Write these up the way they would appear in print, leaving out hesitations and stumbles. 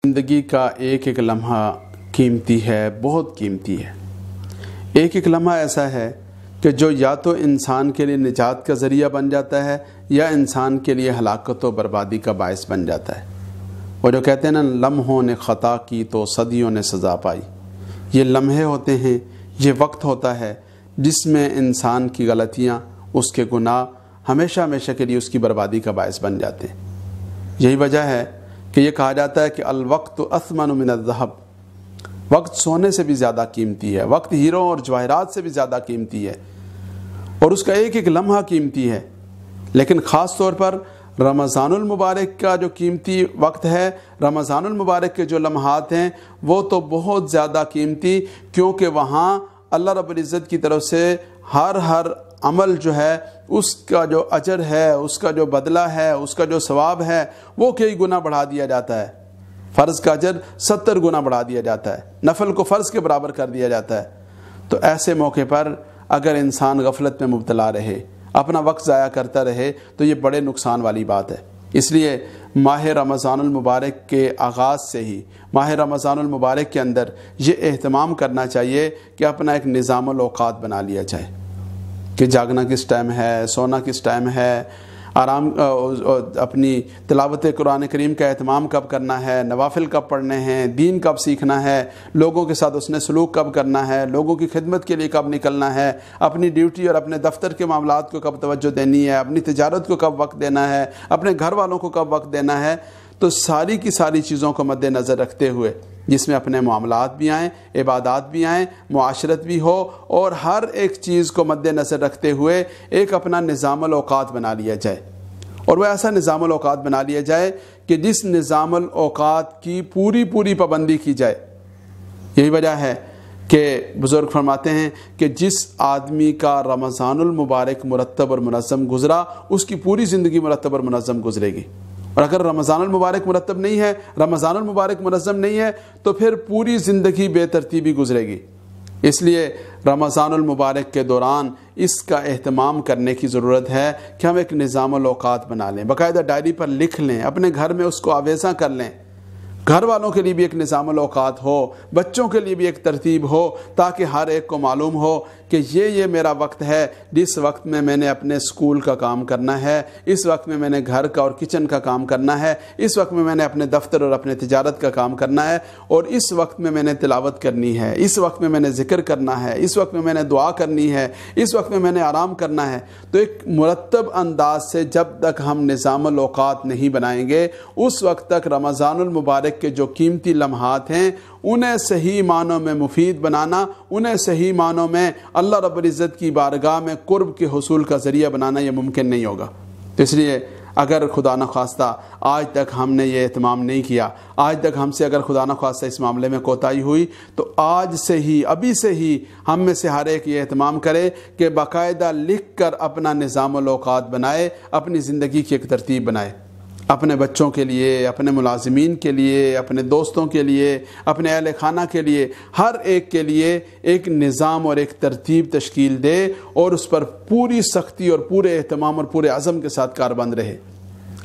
زندگی کا ایک ایک لمحہ قیمتی ہے، بہت قیمتی ہے۔ ایک ایک لمحہ ایسا ہے کہ جو یا تو انسان کے لیے نجات کا ذریعہ بن جاتا ہے یا انسان کے لیے ہلاکت و بربادی کا باعث بن جاتا ہے۔ وہ جو کہتے ہیں نا، لمحوں نے خطا کی تو صدیوں نے سزا پائی۔ یہ لمحے ہوتے ہیں، یہ وقت ہوتا ہے جس میں انسان کی غلطیاں، اس کے گناہ ہمیشہ ہمیشہ کے لیے اس کی بربادی کا باعث بن جاتے ہیں۔ یہی وجہ ہے کہ یہ کہا جاتا ہے کہ الوقت اثمن من الذهب، وقت سونے سے بھی زیادہ قیمتی ہے، وقت ہیروں اور جواہرات سے بھی زیادہ قیمتی ہے، اور اس کا ایک ایک لمحہ قیمتی ہے۔ لیکن خاص طور پر رمضان المبارک کا جو قیمتی وقت ہے، رمضان المبارک کے جو لمحات ہیں وہ تو بہت زیادہ قیمتی، کیونکہ وہاں اللہ رب العزت کی طرف سے ہر عمل جو ہے اس کا جو اجر ہے، اس کا جو بدلہ ہے، اس کا جو ثواب ہے وہ کئی گنا بڑھا دیا جاتا ہے۔ فرض کا اجر 70 گنا بڑھا دیا جاتا ہے، نفل کو فرض کے برابر کر دیا جاتا ہے۔ تو ایسے موقع پر اگر انسان غفلت میں مبتلا رہے، اپنا وقت ضائع کرتا رہے، تو یہ بڑے نقصان والی بات ہے۔ اس لیے ماہ رمضان المبارک کے آغاز سے ہی، ماہ رمضان المبارک کے اندر یہ اہتمام کرنا چاہیے کہ اپنا ایک نظام الاوقات بنا لیا جائے کہ جاگنا کس ٹائم ہے، سونا کس ٹائم ہے، آرام اپنی تلاوت قرآن کریم کا اہتمام کب کرنا ہے، نوافل کب پڑھنے ہیں، دین کب سیکھنا ہے، لوگوں کے ساتھ اس نے سلوک کب کرنا ہے، لوگوں کی خدمت کے لیے کب نکلنا ہے، اپنی ڈیوٹی اور اپنے دفتر کے معاملات کو کب توجہ دینی ہے، اپنی تجارت کو کب وقت دینا ہے، اپنے گھر والوں کو کب وقت دینا ہے۔ تو ساری کی ساری چیزوں کو مد نظر رکھتے ہوئے، جس میں اپنے معاملات بھی آئیں، عبادات بھی آئیں، معاشرت بھی ہو، اور ہر ایک چیز کو مد نظر رکھتے ہوئے ایک اپنا نظام الاوقات بنا لیا جائے، اور وہ ایسا نظام الاوقات بنا لیا جائے کہ جس نظام الاوقات کی پوری پابندی کی جائے۔ یہی وجہ ہے کہ بزرگ فرماتے ہیں کہ جس آدمی کا رمضان المبارک مرتب اور منظم گزرا، اس کی پوری زندگی مرتب اور منظم گزرے گی، اور اگر رمضان المبارک مرتب نہیں ہے، رمضان المبارک منظم نہیں ہے، تو پھر پوری زندگی بے ترتیبی گزرے گی۔ اس لیے رمضان المبارک کے دوران اس کا اہتمام کرنے کی ضرورت ہے کہ ہم ایک نظام الاوقات بنا لیں، باقاعدہ ڈائری پر لکھ لیں، اپنے گھر میں اس کو آویزاں کر لیں، گھر والوں کے لیے بھی ایک نظام الاوقات ہو، بچوں کے لیے بھی ایک ترتیب ہو، تاکہ ہر ایک کو معلوم ہو کہ یہ میرا وقت ہے، جس وقت میں میں نے اپنے سکول کا کام کرنا ہے، اس وقت میں نے گھر کا اور کچن کا کام کرنا ہے، اس وقت میں نے اپنے دفتر اور اپنے تجارت کا کام کرنا ہے، اور اس وقت میں نے تلاوت کرنی ہے، اس وقت میں نے ذکر کرنا ہے، اس وقت میں نے دعا کرنی ہے، اس وقت میں نے آرام کرنا ہے۔ تو ایک مرتب انداز سے جب تک ہم نظام الاوقات نہیں بنائیں گے، اس وقت تک رمضان المبارک کے جو قیمتی لمحات ہیں انہیں صحیح معنوں میں مفید بنانا، انہیں صحیح معنوں میں اللہ رب العزت کی بارگاہ میں قرب کے حصول کا ذریعہ بنانا یہ ممکن نہیں ہوگا۔ تو اس لیے اگر خدا نخواستہ آج تک ہم نے یہ اہتمام نہیں کیا، آج تک ہم سے اگر خدا نخواستہ اس معاملے میں کوتاہی ہوئی، تو آج سے ہی، ابھی سے ہی ہم میں سے ہر ایک یہ اہتمام کرے کہ باقاعدہ لکھ کر اپنا نظام الاوقات بنائے، اپنی زندگی کی ایک ترتیب بنائے، اپنے بچوں کے لیے، اپنے ملازمین کے لیے، اپنے دوستوں کے لیے، اپنے اہل خانہ کے لیے، ہر ایک کے لیے ایک نظام اور ایک ترتیب تشکیل دے، اور اس پر پوری سختی اور پورے اہتمام اور پورے عزم کے ساتھ کاربند رہے۔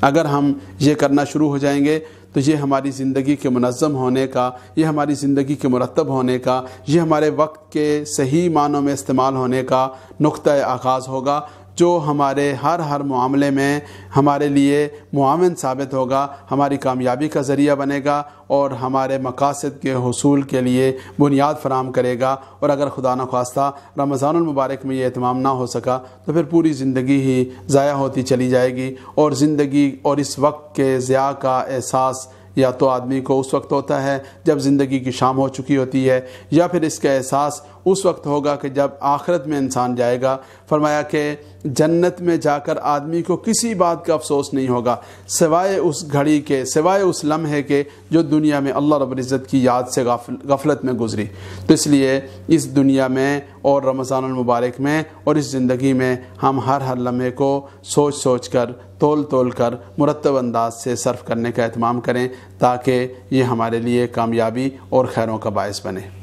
اگر ہم یہ کرنا شروع ہو جائیں گے تو یہ ہماری زندگی کے منظم ہونے کا، یہ ہماری زندگی کے مرتب ہونے کا، یہ ہمارے وقت کے صحیح معنوں میں استعمال ہونے کا نقطہ آغاز ہوگا، جو ہمارے ہر معاملے میں ہمارے لیے معاون ثابت ہوگا، ہماری کامیابی کا ذریعہ بنے گا، اور ہمارے مقاصد کے حصول کے لیے بنیاد فراہم کرے گا۔ اور اگر خدا نخواستہ رمضان المبارک میں یہ اہتمام نہ ہو سکا تو پھر پوری زندگی ہی ضائع ہوتی چلی جائے گی، اور زندگی اور اس وقت کے ضیاع کا احساس یا تو آدمی کو اس وقت ہوتا ہے جب زندگی کی شام ہو چکی ہوتی ہے، یا پھر اس کا احساس اس وقت ہوگا کہ جب آخرت میں انسان جائے گا۔ فرمایا کہ جنت میں جا کر آدمی کو کسی بات کا افسوس نہیں ہوگا سوائے اس گھڑی کے، سوائے اس لمحے کے جو دنیا میں اللہ رب العزت کی یاد سے غفلت میں گزری۔ تو اس لیے اس دنیا میں اور رمضان المبارک میں اور اس زندگی میں ہم ہر لمحے کو سوچ کر، تول کر، مرتب انداز سے صرف کرنے کا اہتمام کریں، تاکہ یہ ہمارے لیے کامیابی اور خیروں کا باعث بنے۔